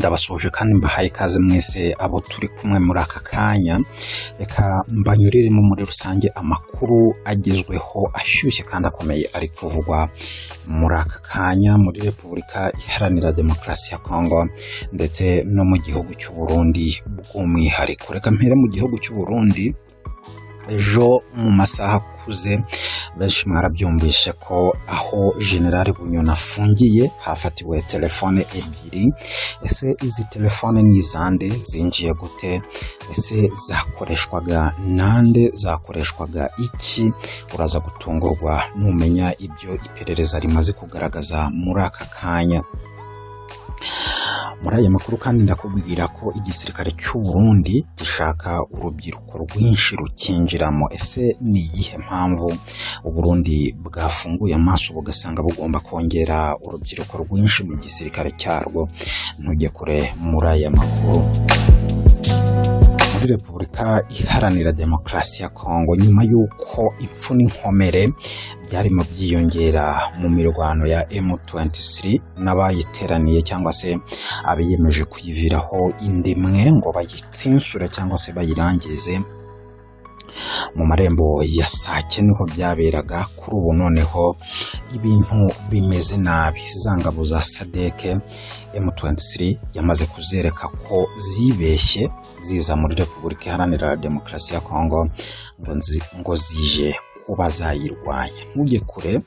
ndabasuje kandi mbahaye ikaze mwese abo turi kumwe muri aka kanya. Reka mbanyuriremo muri rusange amakuru agezweho ashyushye kandi akomeye ari kuvugwa muri aka kanya muri Repubulika Iharanira Demokarasi ya Kongo ndetse no mu gihugu cy'u Burundi bw'umwihariko. Reka mpere mu gihugu cy'u Burundi. Ejo mu masaha akuze benshi mwarabyumvishe ko aho General Bunyoni afungiye hafatiwe telefone ebyiri. Ese izi telefone ni izande? Zinjiye gute? Ese zakoreshwaga nande? Zakoreshwaga iki? Uraza gutungurwa numenya ibyo iperereza rimaze kugaragaza muri aka kanya. Muri aya makuru kandi ndakubwira ko igisirikare cy'u Burundi gishaka urubyiruko rwinshi rukinjiramo. Ese ni iyihe mpamvu u Burundi bwafunguye amaso bugasanga bugomba kongera urubyiruko rwinshi mu gisirikare cyarwo? Ntujye kure muri aya makuru. Muri Repubulika Iharanira Demokarasi ya Kongo, nyuma y'uko impfu n'inkomere byarimo byiyongera mu mirwano ya M23 n'abayiteraniye cyangwa se abiyemeje kuyiviraho indimwe ngo bayitinsure cyangwa se bayirangize mu marembo ya Sake niho byaberaga. Kuri ubu noneho ibintu bimeze nabi. Za ngabo za SADC M23 yamaze kuzereka ko zibeshye ziza muri Repubulika Iharanira Demokarasi ya Kongo ngo zije kuba zayirwanya. Ntujye kure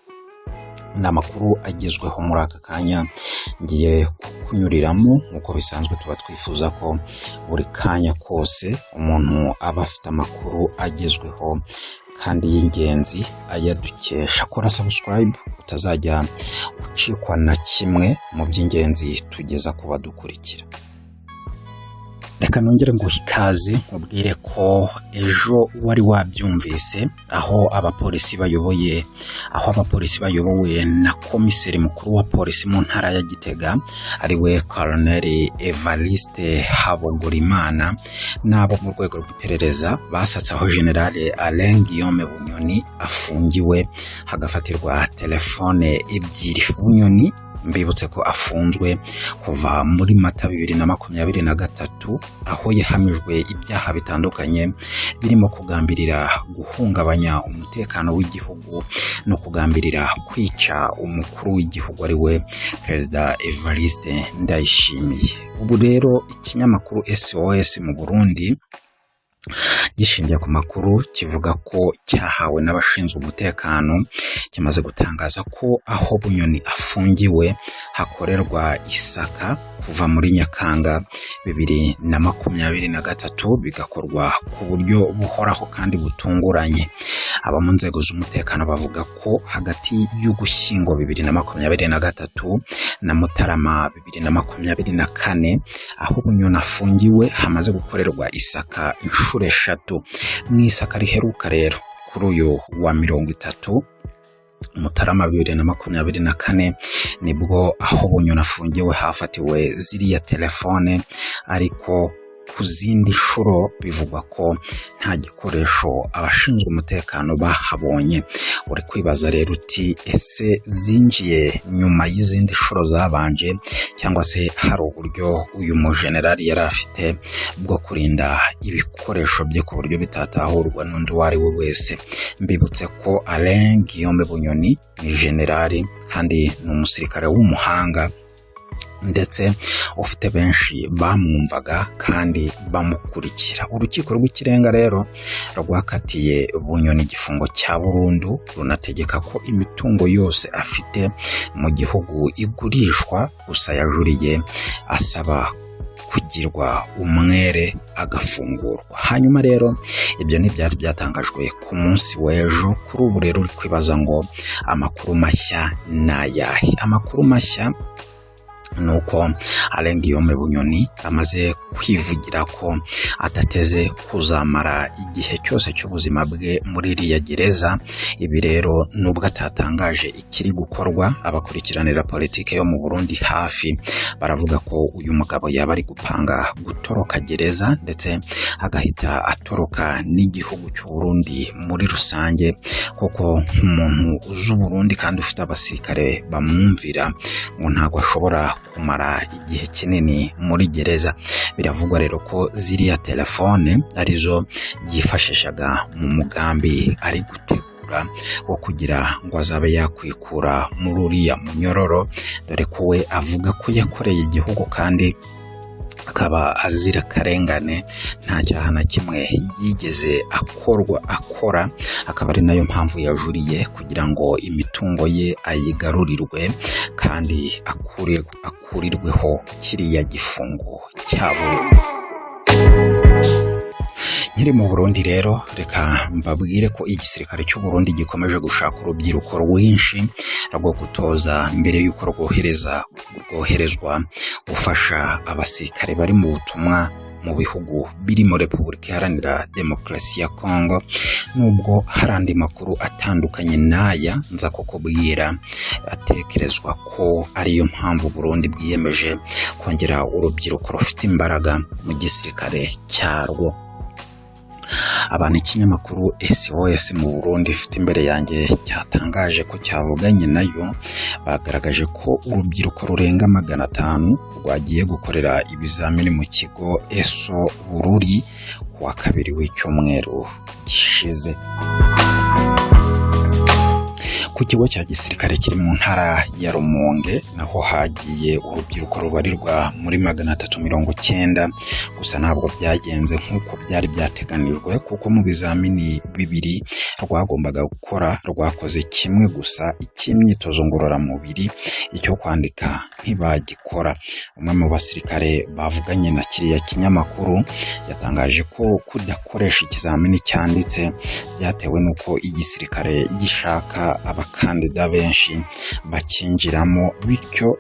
n'amakuru agezweho muri aka kanya ngiye kunyuriramo. Nk'uko bisanzwe tuba twifuza ko buri kanya kose umuntu aba afite amakuru agezweho kandi y'ingenzi ayadukesha. Kora subscribe utazajya ucikwa na kimwe mu by'ingenzi tugeza ku badukurikira. Reka nongere ngo ikaze nkubwire ko ejo wari wabyumvise aho abapolisi bayobowe na komiseri mukuru wa polisi mu ntara ya Gitega ariwe Colonel Evariste Habogorimana n'abo mu rwego rw'iperereza basatse aho General Alain Guillaume Bunyoni afungiwe hagafatirwa telefone ebyiri. Bunyoni mbibutse ko afunzwe kuva muri Mata 2023 aho yahamijwe ibyaha bitandukanye birimo kugambirira guhungabanya umutekano w'igihugu no kugambirira kwica umukuru w'igihugu ariwe Perezida Evariste Ndayishimiye. Ubu rero ikinyamakuru SOS mu Burundi gishingiye ku makuru kivuga ko cyahawe n'abashinzwe umutekano kimaze gutangaza ko aho Bunyoni afungiwe hakorerwa isaka kuva muri Nyakanga 2023 bigakorwa ku buryo buhoraho kandi butunguranye. Aba mu nzego z'umutekano bavuga ko hagati y'Ugushyingo 2023 na Mutarama 2024 aho Bunyoni afungiwe hamaze gukorerwa isaka inshuro 3. Mwisaka riheruka rero kuri uyu wa 30 Mutarama 2024 nibwo aho Bunyoni afungiwe hafatiwe ziriya telefone, ariko ku zindi nshuro bivugwa ko nta gikoresho abashinzwe umutekano bahabonye. Uri kwibaza rero uti ese zinjiye nyuma y'izindi nshuro zabanje cyangwa se hari uburyo uyu mujenerali yari afite bwo kurinda ibikoresho bye ku buryo bitatahurwa n'undi wari we wese? Mbibutse ko Alain Guillaume Bunyoni ni generali kandi ni umusirikare w'umuhanga ndetse ufite benshi bamwumvaga kandi bamukurikira. Urukiko rw'ikirenga rero rwakatiye Bunyoni igifungo cya burundu runategeka ko imitungo yose afite mu gihugu igurishwa, gusa yajuriye asaba kugirwa umwere agafungurwa. Hanyuma rero ibyo ntibyari byatangajwe ku munsi w'ejo. Kuri ubu rero uri kwibaza ngo amakuru mashya n'ayahe? Amakuru mashya nuko Alain Guillaume Bunyoni amaze kwivugira ko adateze kuzamara igihe cyose cy'ubuzima bwe muri iriya gereza. Ibi rero nubwo atatangaje ikiri gukorwa, abakurikiranira politike yo mu Burundi hafi baravuga ko uyu mugabo yaba ari gupanga gutoroka gereza ndetse agahita atoroka n'igihugu cy'u Burundi muri rusange, kuko nk'umuntu uzi Burundi kandi ufite abasirikare bamwumvira ngo ntabwo ashobora kumara igihe kinini muri gereza. Biravugwa rero ko ziriya telefone arizo yifashishaga mu mugambi ari gutegura wo kugira ngo azabe yakwikura muri uriya munyororo, dore ko we avuga ko yakoreye igihugu kandi akaba azira karengane, nta cyaha na kimwe yigeze akora, akaba ari nayo mpamvu yajuriye kugira ngo imitungo ye ayigarurirwe kandi akurirweho kiriya gifungo cyabo. Nkiri mu Burundi rero, reka mbabwire ko igisirikare cy'u Burundi gikomeje gushaka urubyiruko rwinshi rwo gutoza mbere y'uko rwoherezwa gufasha abasirikare bari mu butumwa mu bihugu birimo Repubulika Iharanira Demokarasi ya Kongo. Nubwo hari andi makuru atandukanye n'aya nza kukubwira, atekerezwa ko ariyo mpamvu Burundi bwiyemeje kongera urubyiruko rufite imbaraga mu gisirikare cyarwo. Abantu ikinyamakuru SOS mu Burundi ifite imbere yanjye cyatangaje ko cyavuganye nayo, bagaragaje ko urubyiruko rurenga 500 rwagiye gukorera ibizamini mu kigo ESO Bururi kuwa kabiri w'icyumweru gishize. Ku kigo cya gisirikare kiri mu ntara ya Rumonge naho hagiye urubyiruko rubarirwa muri 390, gusa ntabwo byagenze nk'uko byari byateganijwe, kuko mu bizamini bibiri rwagombaga gukora rwakoze kimwe gusa, icy'imyitozo ngororamubiri, icyo kwandika ntibagikora. Umwe mu basirikare bavuganye na kiriya kinyamakuru yatangaje ko kudakoresha ikizamini cyanditse byatewe n'uko igisirikare gishaka abakandida benshi bakinjiramo, bityo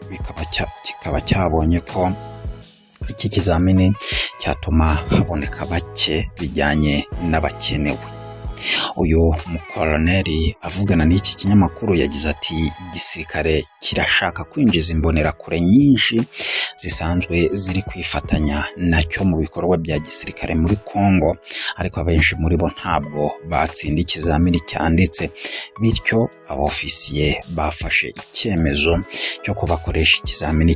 kikaba cyabonye ko iki kizamini cyatuma haboneka bake bijyanye n'abakenewe. Uyu mukoloneli avugana n'iki kinyamakuru yagize ati igisirikare kirashaka kwinjiza imbonerakure nyinshi zisanzwe ziri kwifatanya nacyo mu bikorwa bya gisirikare muri Kongo, ariko abenshi muri bo ntabwo batsinda ikizamini cyanditse, bityo abofisiye bafashe icyemezo cyo kubakoresha ikizamini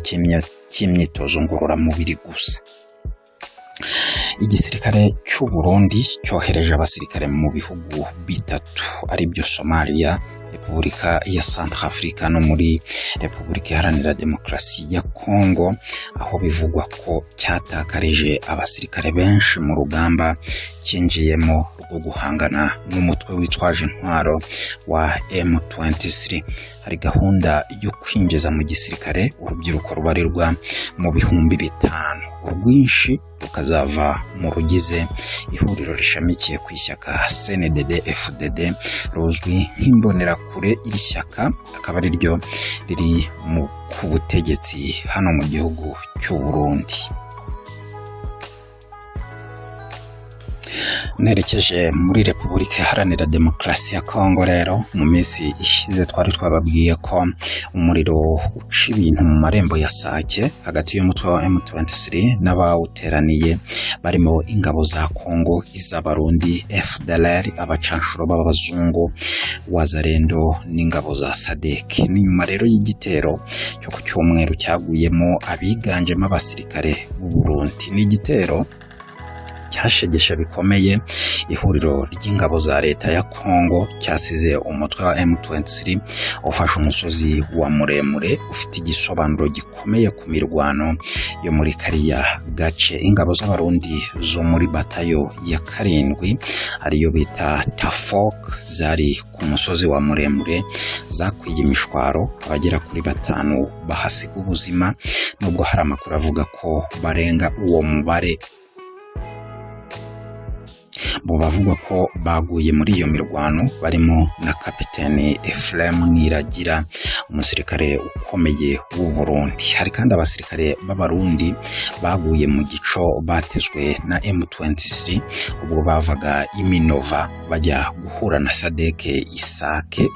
cy'imyitozo ngororamubiri gusa. Igisirikare cy'u Burundi cyohereje abasirikare mu bihugu bitatu aribyo Somalia, Repubulika ya Centrafrica no muri Repubulika Iharanira Demokarasi ya Kongo, aho bivugwa ko cyatakarije abasirikare benshi mu rugamba cyinjiyemo rwo guhangana n'umutwe witwaje intwaro wa M23. Hari gahunda yo kwinjiza mu gisirikare urubyiruko rubarirwa mu bihumbi 5, urwinshi rukazava mu rugize ihuriro rishamikiye ku ishyaka CNDD-FDD ruzwi nk'imbonerakure. Iri shyaka akaba ari ryo riri ku butegetsi hano mu gihugu cy'u Burundi. Nerekeje muri Repubulika Iharanira Demokarasi ya Kongo rero, mu minsi ishize twari twababwiye ko umuriro uca ibintu mu marembo ya Sake hagati y'umutwe wa M23 n'abawuteraniye barimo ingabo za Kongo, iz'Abarundi, FDLR, abacanshuro b'abazungu, Wazalendo n'ingabo za SADC. Ni nyuma rero y'igitero cyo ku cyumweru cyaguyemo abiganjemo abasirikare b'u Burundi. Ni igitero cyashegesha bikomeye ihuriro ry'ingabo za leta ya Kongo, cyasize umutwe wa M23 ufashe umusozi wa muremure ufite igisobanuro gikomeye ku mirwano yo muri kariya gace. Ingabo z'Abarundi zo muri batayo ya 7 ariyo bita Tafok zari ku musozi wa muremure zakwiye imishwaro, abagera kuri 5 bahasiga ubuzima, nubwo hari amakuru avuga ko barenga uwo mubare. Bo bavuga ko baguye muri iyo mirwano barimo na Kapiteni Ephraim Mwiragira, umusirikare ukomeye w'u Burundi. Hari kandi abasirikare b'Abarundi baguye mu gico batezwe na M23 ubwo bavaga Iminova bajya guhura na SADC Isake.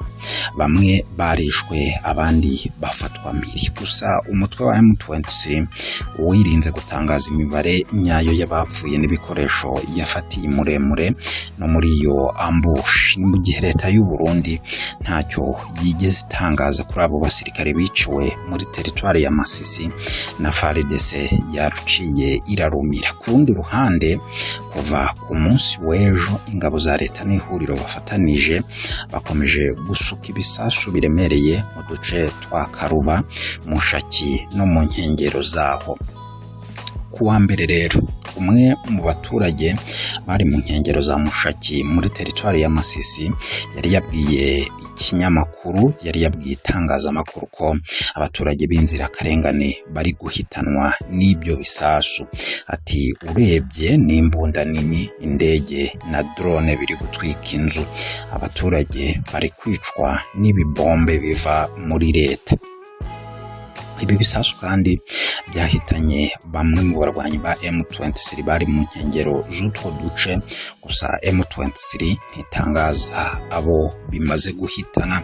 Bamwe barishwe abandi bafatwa mpiri. Gusa umutwe wa M23 wirinze gutangaza imibare nyayo y'abapfuye n'ibikoresho yafatiye muremure no muri iyo ambush. Ni mu gihe leta y'u Burundi ntacyo yigeze itangaza kuri abo basirikare biciwe muri teritwari ya Masisi na FARDC yaruciye irarumira. Ku rundi ruhande kuva ku munsi w'ejo ingabo za leta n'ihuriro bafatanije bakomeje gusuka ibisasu biremereye mu duce twa Karuba, Mushaki no mu nkengero zaho. Kuwa mbere rero umwe mu baturage bari mu nkengero za Mushaki muri teritwari ya Masisi yari yabwiye ikinyamakuru, yari yabwiye itangazamakuru ko abaturage b'inzirakarengane bari guhitanwa n'ibyo bisasu. Ati urebye n'imbunda nini, indege na drone biri gutwika inzu, abaturage bari kwicwa n'ibibombe biva muri leta. Ibi bisasu kandi byahitanye bamwe mu barwanyi ba M23 bari mu nkengero z'utwo duce, gusa M23 ntitangaza abo bimaze guhitana.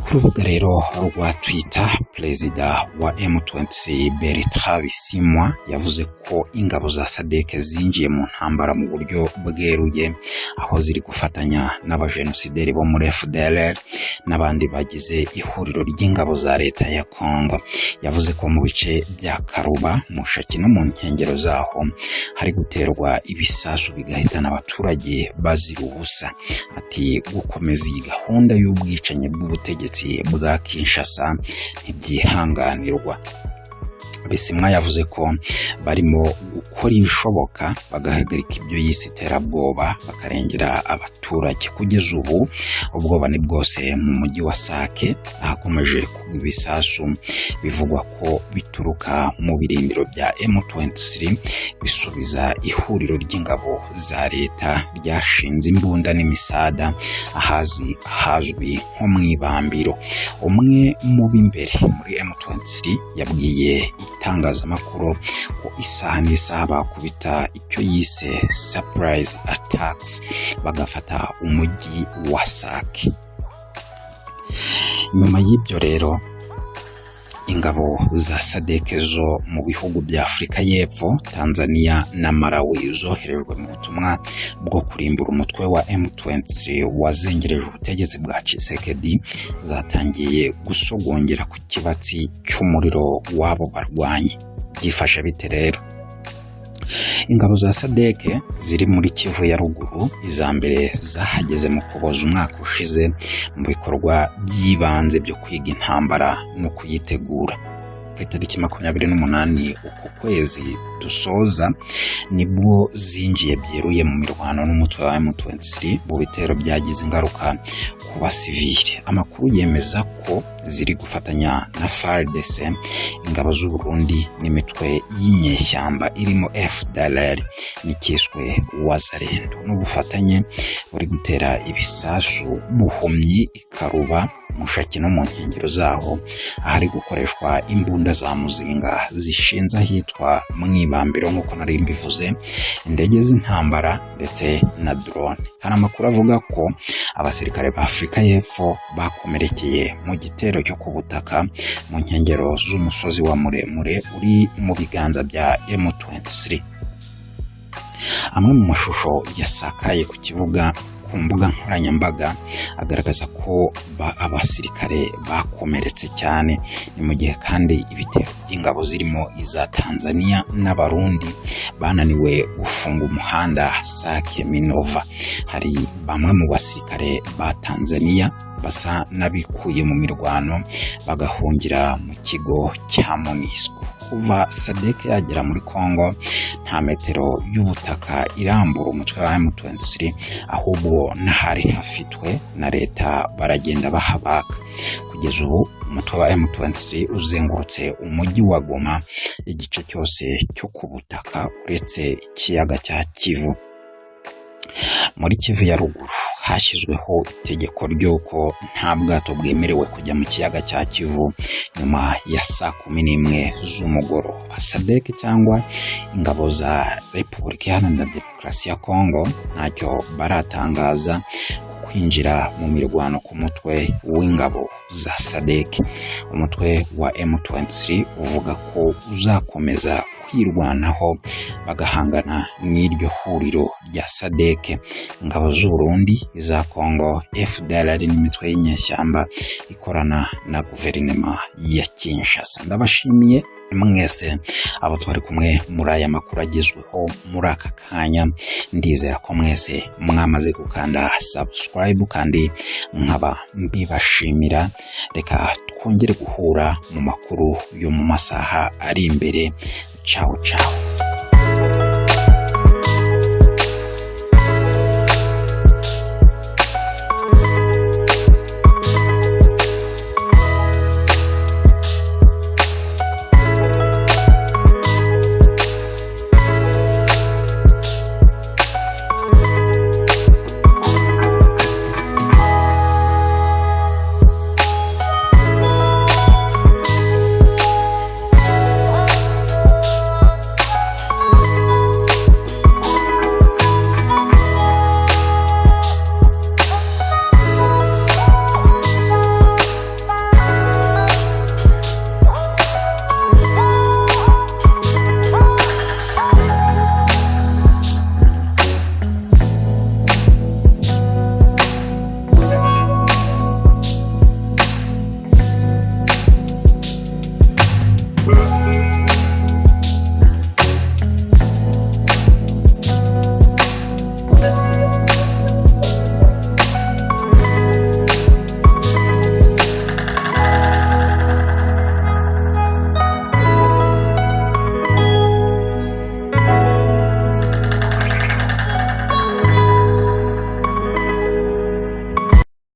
Ku rubuga rero rwa Twitter, perezida wa M23 Bertrand Bisimwa yavuze ko ingabo za SADC zinjiye mu ntambara mu buryo bweruye, aho ziri gufatanya n'abajenosideri bo muri FDLR n'abandi bagize ihuriro ry'ingabo za leta ya Congo. Yavuze ko mu bice bya Karuba, Mushaki no mu nkengero zaho hari guterwa ibisasu bigahitana abaturage bazira ubusa. Ati gukomeza iyi gahunda y'ubwicanyi bw'ubutegetsi bwa Kinshasa ntibyihanganirwa. Bisimwa yavuze ko barimo gukora ibishoboka bagahagarika ibyo yise iterabwoba bakarengera abaturage. Kugeza ubu ubwoba ni bwose mu mujyi wa Sake, ahakomeje kugwa ibisasu bivugwa ko bituruka mu birindiro bya M23 bisubiza ihuriro ry'ingabo za leta ryashinze imbunda n'imisada ahazwi nko mu Ibambiro. Umwe mu b'imbere muri M23 yabwiye itangazamakuru ko isaha n'isaha bakubita icyo yise surprise attacks bagafata umujyi wa Sake. Nyuma y'ibyo rero ingabo za SADC zo mu bihugu bya Afurika y'Epfo, Tanzania na Malawi zoherejwe mu butumwa bwo kurimbura umutwe wa M23 wazengereje ubutegetsi bwa Tshisekedi zatangiye gusogongera ku kibatsi cy'umuriro wabo barwanyi. Byifashe bite rero? Ingabo za SADC ziri muri Kivu ya ruguru, iza mbere zahageze mu Kuboza umwaka ushize mu bikorwa by'ibanze byo kwiga intambara no kuyitegura. Ku itariki 28 uku kwezi dusoza nibwo zinjiye byeruye mu mirwano n'umutwe wa M23 mu bitero byagize ingaruka ku basivili. Amakuru yemeza ko ziri gufatanya na FARDC, ingabo z'u Burundi n'imitwe y'inyeshyamba irimo FDLR n'ikiswe Wazalendo. N'ubufatanye buri gutera ibisasu buhumyi Ikaruba, Mushaki no mu nkengero zaho ahari gukoreshwa imbunda za muzinga zishinze ahitwa mu Ibambiro nk'uko nari mbivuze, indege z'intambara ndetse na drone. Hari amakuru avuga ko abasirikare ba Afurika y'Epfo bakomerekeye mu gitero cyo ku butaka mu nkengero z'umusozi wa Muremure uri mu biganza bya M23. Amwe mu mashusho yasakaye ku mbuga nkoranyambaga agaragaza ko abasirikare bakomeretse cyane. Ni mu gihe kandi ibitero by'ingabo zirimo iza Tanzania n'Abarundi bananiwe gufunga umuhanda Sake Minova. Hari bamwe mu basirikare ba Tanzania basa n'abikuye mu mirwano bagahungira mu kigo cya MONUSCO. Kuva SADC yagera muri Congo nta metero y'ubutaka irambura umutwe wa M23, ahubwo n'ahari hafitwe na leta baragenda bahabaka. Kugeza ubu umutwe wa M23 uzengurutse umujyi wa Goma, igice cyose cyo ku butaka uretse ikiyaga cya Kivu. Muri Kivu ya ruguru hashyizweho itegeko ry'uko nta bwato bwemerewe kujya mu kiyaga cya Kivu nyuma ya saa 11 z'umugoroba. SADC cyangwa ingabo za Repubulika Iharanira Demokarasi ya Kongo ntacyo baratangaza ku kwinjira mu mirwano ku mutwe w'ingabo za SADC. Umutwe wa M23 uvuga ko uzakomeza kwirwanaho bagahangana n'iryo huriro rya SADC. Ingabo z'u Burundi, iza Kongo, FDLR n'imitwe y'inyeshyamba ikorana na guverinoma ya Kinshasa. Ndabashimiye mwese abo twari kumwe muri aya makuru agezweho muri aka kanya. Ndizera ko mwese mwamaze gukanda subscribe kandi nkaba mbibashimira. Reka twongere guhura mu makuru yo mu masaha ari imbere. Ciao ciao.